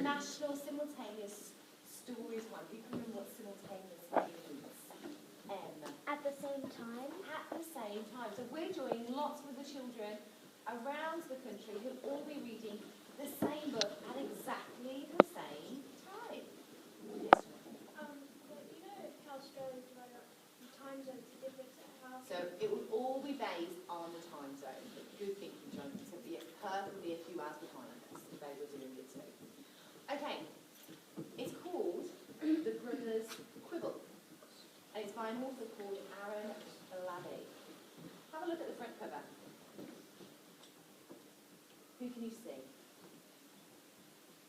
National Simultaneous Stories one. You can remember what simultaneous means. At the same time? At the same time. So we're joining lots of the children around the country who'll all be reading the same book at exactly the same time. Yes, But you know how Australia's divided up the time zones are different, how... so it will all be based on the time zone. Good thinking, John. So it's perfectly a few hours behind us if they were doing it too. Okay. It's called The Brothers Quibble. And it's by an author called Aaron Labby. Have a look at the front cover. Who can you see?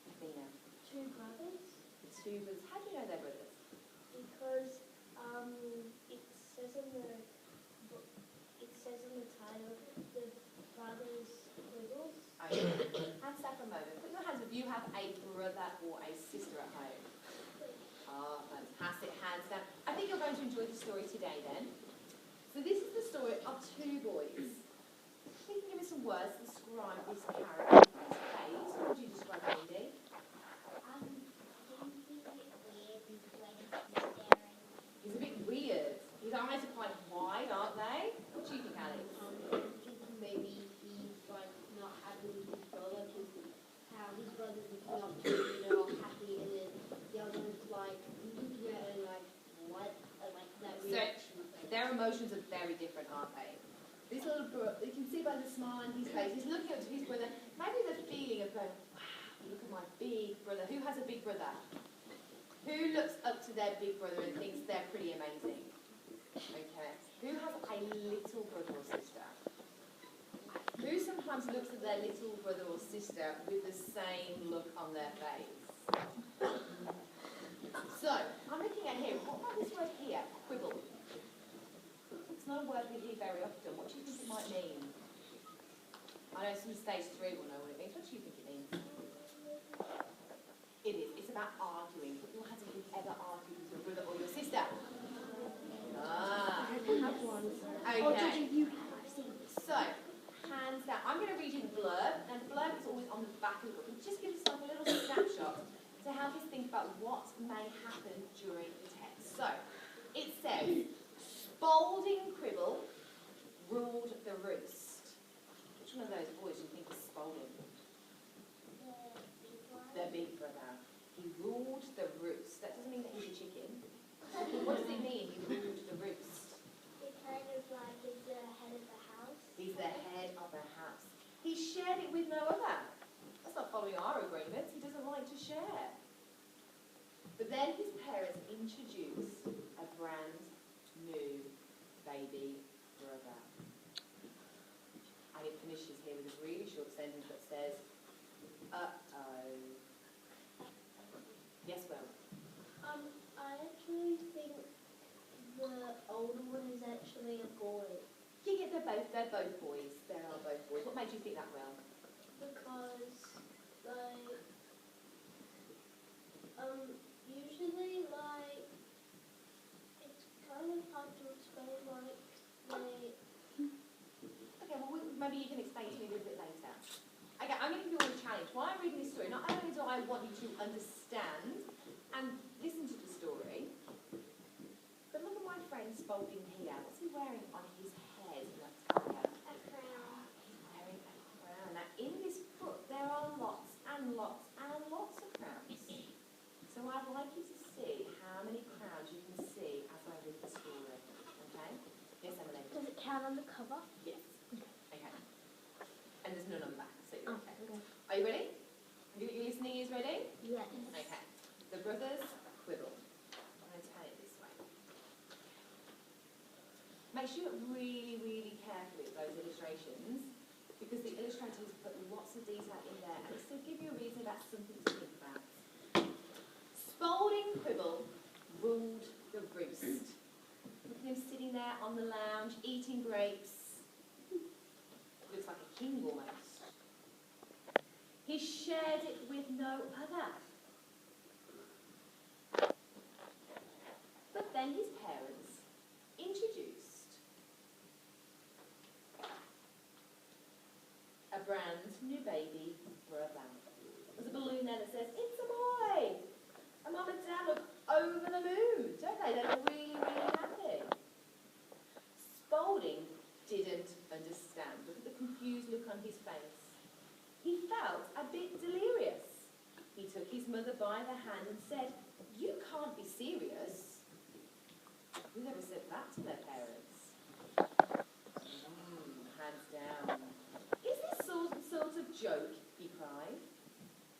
Athena. Two brothers? Two brothers. How do you know they're brothers? Because it says in the book, it says in the title, the brothers Quibbles. Okay. Hands down for a moment. Put your hands if you have a brother or a sister at home. Ah, fantastic. Hands down. I think you're going to enjoy the story today then. So this is the story of two boys. Can you give me some words to describe this character, this face? How would you describe Andy? He's a bit weird. His eyes are quite wide, aren't they? What do you think, Alex? Maybe he's like not happy with his brother because how his brother's looking up to him, they're all happy, and then the other one's like looking at it and like what, and like that reaction. Their emotions are very different, aren't they? This little boy, you can see by the smile on his face, he's looking up to his brother, maybe the feeling of going, wow, look at my big brother. Who has a big brother? Who looks up to their big brother and thinks they're pretty amazing? Okay. Who has a little brother or sister? Who sometimes looks at their little brother or sister with the same look on their face? So, I'm looking at here. What about this word here? Quibble. It's not a word we hear very often. What do you think it might mean? I know some stage 3 will know what it means. What do you think it means? It is. It's about arguing. Put your hands if you've ever argued with your brother or your sister. Ah. Okay. So, hands down. I'm going to read you the blurb. And the blurb is always on the back of the book. It just gives us like a little snapshot to help us think about what may happen during the text. So, it says, Spalding Quibble ruled the roost. Which one of those boys do you think is Spalding? The big brother. He ruled the roost. That doesn't mean that he's a chicken. What does it mean, he ruled the roost? It kind of like is the head of the house. He's the head of the house. He shared it with no other. That's not following our agreements. He doesn't like to share. But then his parents introduced a brand new baby brother. And it finishes here with a really short sentence that says, uh-oh. Yes, Will? I actually think the older one is actually a boy. Yeah, they're both boys. They are both boys. What made you think that, Will? Because, like, usually, like, it's kind of hard to explain, like, they... Okay, well, maybe you can explain to me a little bit later. Okay, I'm going to give you all a challenge. While I'm reading this story, not only do I want you to understand and listen to the story, but look at my friend Spalding here. What's he wearing on his head? Let's tell you. A crown. He's wearing a crown. Now, in this book, there are lots and lots and lots of crowns. So I'd like you to see how many crowns you can see as I read the story. Okay? Yes, Emily? Does it count on the cover? Yes. Okay. And there's none on the back, so you're okay. Okay. Are you ready? Your listening is ready? Yes. Okay. The Brothers Quibble. I'm going to tell it this way. Make sure you look really, really carefully at those illustrations, because the illustrators put lots of detail in there, and it's to give you a reason about something to think about. Spalding Quibble ruled the roost. Look at him sitting there on the lounge, eating grapes. Looks like a king almost. He shared it with no other. But then his parents introduced a brand new baby brother. There's a balloon there that says, "It's a boy." hand and said, "You can't be serious." Who ever said that to their parents? Hands down. "Is this sort of joke?" he cried.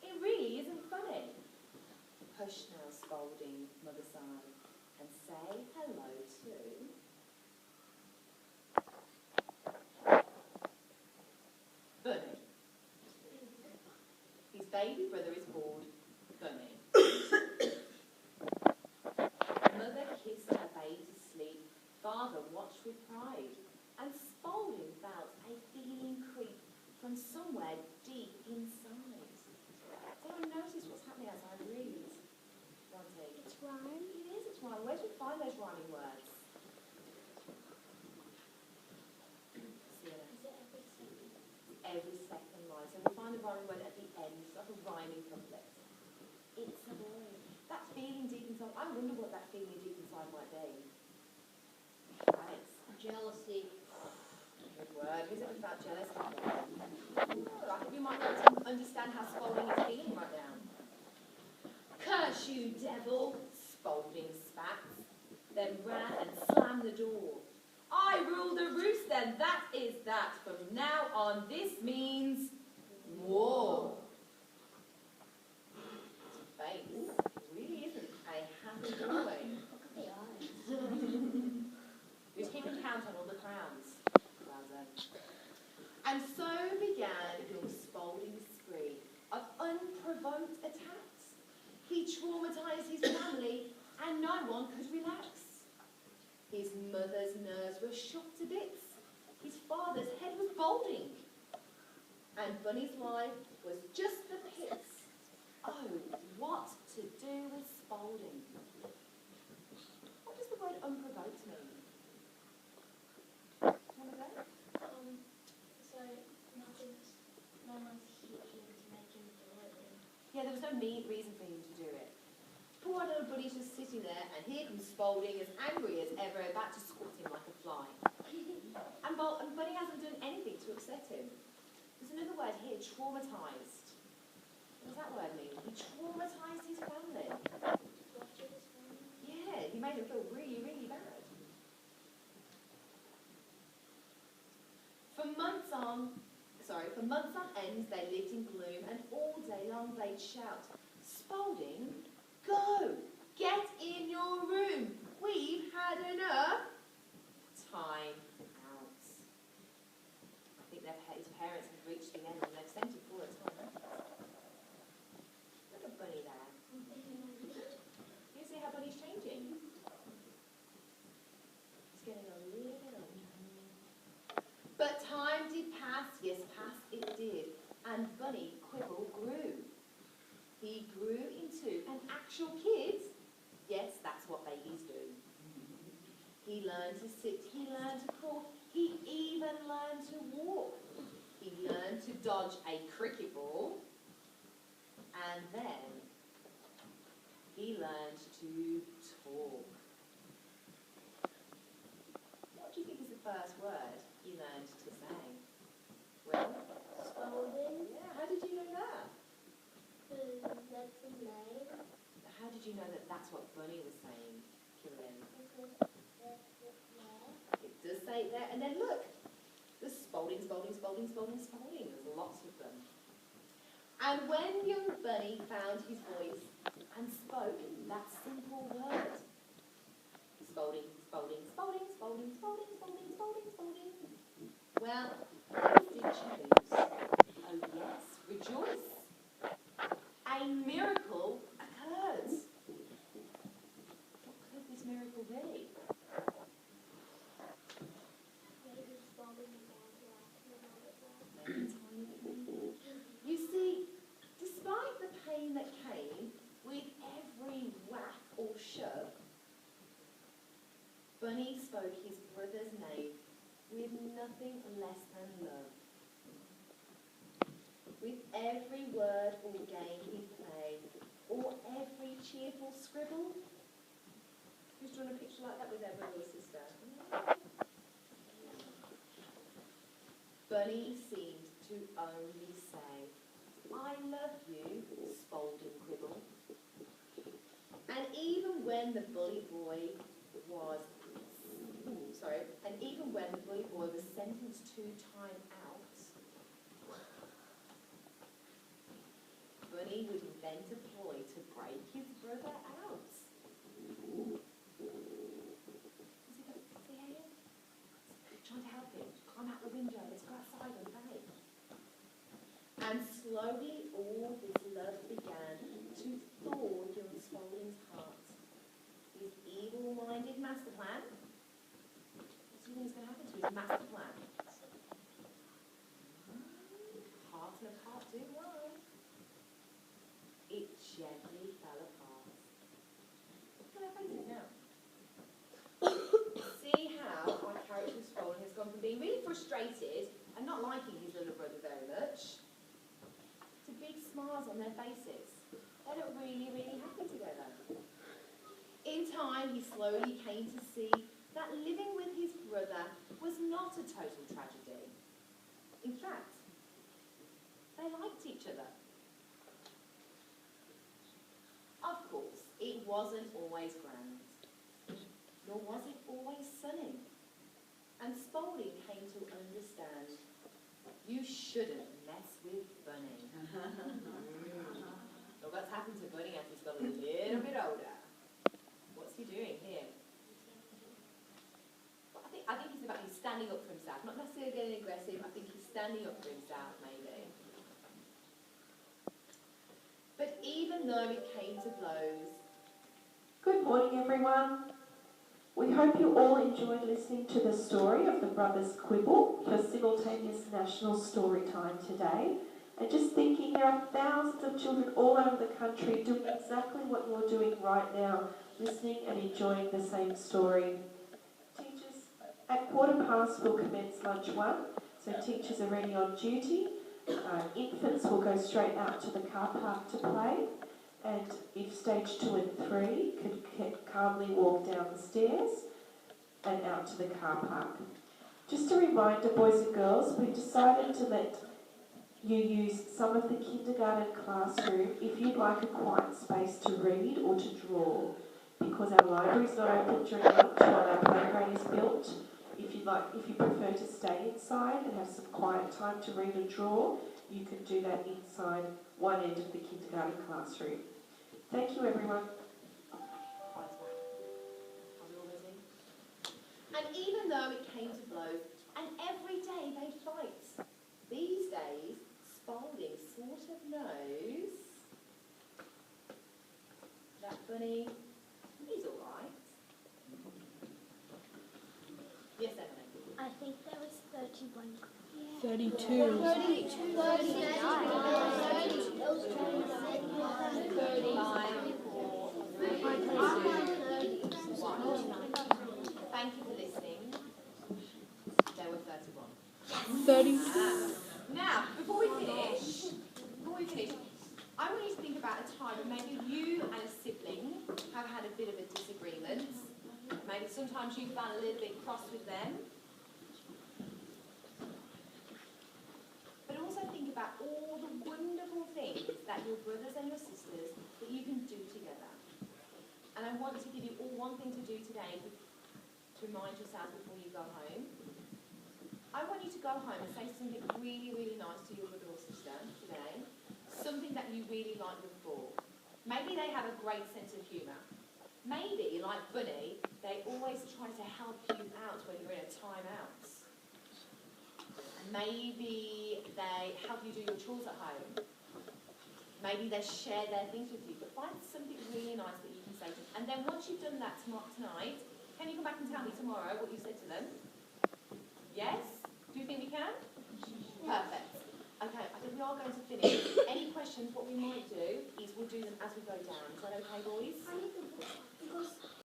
"It really isn't funny." "Hush now, Spaulding," Mother sighed, "and say hello to..." Bunny. His baby brother is called Bunny. Mother kissed her baby to sleep. Father watched with pride. And Spaulding felt a feeling creep from somewhere deep inside. Does anyone notice what's happening as I read? Bronte? It's rhyme. It is, it's rhyme. Where do we find those rhyming words? Is it every second? Every second line. So we find the rhyming word at the end. It's like a rhyming couplet. It's a boy. That feeling deep inside. I wonder what that feeling deep inside might be. Alex. Jealousy. Good word. Who's ever felt jealous before? I think you might be able to understand how Spaulding is feeling right now. "Curse you, devil!" Spaulding spat, then ran and slammed the door. "I rule the roost, then that is that. From now on, this means war." His face really isn't a happy boy. Look at the eyes. He was keeping count on all the crowns. Well done. And so began young Spaulding's spree of unprovoked attacks. He traumatised his family and no one could relax. His mother's nerves were shocked to bits. His father's head was balding. And Bunny's life was just the pits. Oh, what to do with Spaulding? What does the word unprovoked mean? Want to go? So no one's hit him to make him do it. Yeah, there was no reason for him to do it. Poor little Bunny's just sitting there, and here comes Spaulding, as angry as ever, about to squat him like a fly. And Bunny hasn't done anything to upset him. There's another word here, traumatised. What does that word mean? He traumatised his family. Yeah, he made him feel really, really bad. For months on end, they lived in gloom, and all day long they'd shout, "Spaulding, go! Get in your room! We've had enough! Time out." I think his parents have reached the end and they've sent him for a time out. Look at Bunny there. You see how Bunny's changing? He's getting a little bit older. But time did pass, yes, pass it did, and Bunny Quibble grew. He grew into an actual kid. Yes, that's what babies do. He learned to sit, he learned to crawl, he even learned to walk. He learned to dodge a cricket ball, and then he learned to talk. What do you think is the first word he learned to say? Well, Spaulding. yeah, how did you know that? That's the name. How did you know that that's what Bunny was saying, Killian? Because that's it there. It does say it there, and then look, there's Spaulding. There's lots of them. And when young Bunny found his voice and spoke that simple word, Spaulding. Well, what did you lose? Oh yes, rejoice. A miracle occurs. What could this miracle be? Maybe Spaulding began to laugh a little bit more. Maybe a tiny bit. You see, despite the pain that came with every whack or shove, Bunny spoke his brother's name with nothing less than love. With every word or game he'd play, or every cheerful scribble. Who's drawn a picture like that with their brother or sister? Bunny seemed to only say, "I love you, Spaulding Quibble." when the bully boy was sentenced to time out, Bunny would invent a ploy to break his brother out. See how you? Trying to help him. Climb out the window. Let's go outside and play. And slowly all this love began to thaw young Spaulding's heart. His evil-minded master plan. What do you think is going to happen to his master plan? Heart and a heart do lie. It gently fell apart. Look at our faces now. See how our character Spaulding has gone from being really frustrated and not liking his little brother very much to big smiles on their faces. They look really, really happy together. In time, he slowly came to see that living with his brother was not a total tragedy. In fact, they liked each other. Of course, it wasn't always grand, nor was it always sunny. And Spaulding came to understand you shouldn't mess with Bunny. Look what's happened to Bunny as he's got a little bit older. What's he doing here? Well, I think he's standing up for himself, not necessarily getting aggressive. I think he's standing up for himself, maybe. But even though it came to blows... Good morning, everyone. We hope you all enjoyed listening to the story of the brothers Quibble for simultaneous national story time today. And just thinking, there are thousands of children all over the country doing exactly what you're doing right now, listening and enjoying the same story. Teachers, at 1:15 we'll commence lunch 1, so teachers are ready on duty. Infants will go straight out to the car park to play, and if stage 2 and 3 could calmly walk down the stairs and out to the car park. Just a reminder, boys and girls, we've decided to let you use some of the kindergarten classroom if you'd like a quiet space to read or to draw, because our library is not open during lunch while our playground is built. If you prefer to stay inside and have some quiet time to read and draw, you can do that inside one end of the kindergarten classroom. Thank you, everyone. And even though it came to blows, and every day they fight, these days Spaulding sort of knows that Bunny, he's all right. Yes, Emily. I think there was 31. 32. Thank you for listening. There were 31. 30. Now, before we finish, I want you to think about a time when maybe you and a sibling have had a bit of a disagreement. Maybe sometimes you felt a little bit cross with them. But also think about all the wonderful things that your brothers and your sisters that you can do together. And I want to give you all one thing to do today to remind yourself before you go home. I want you to go home and say something really, really nice to your brother or sister today. Something that you really like them for. Maybe they have a great sense of humour. Maybe, like Bunny, they always try to help you out when you're in a time-out. Maybe they help you do your chores at home. Maybe they share their things with you. But find something really nice that you can say to them. And then once you've done that tonight, can you come back and tell me tomorrow what you said to them? Yes? Do you think we can? Perfect. Okay, I think we are going to finish. Any questions, what we might do is we'll do them as we go down. Is that okay, boys? I need the book because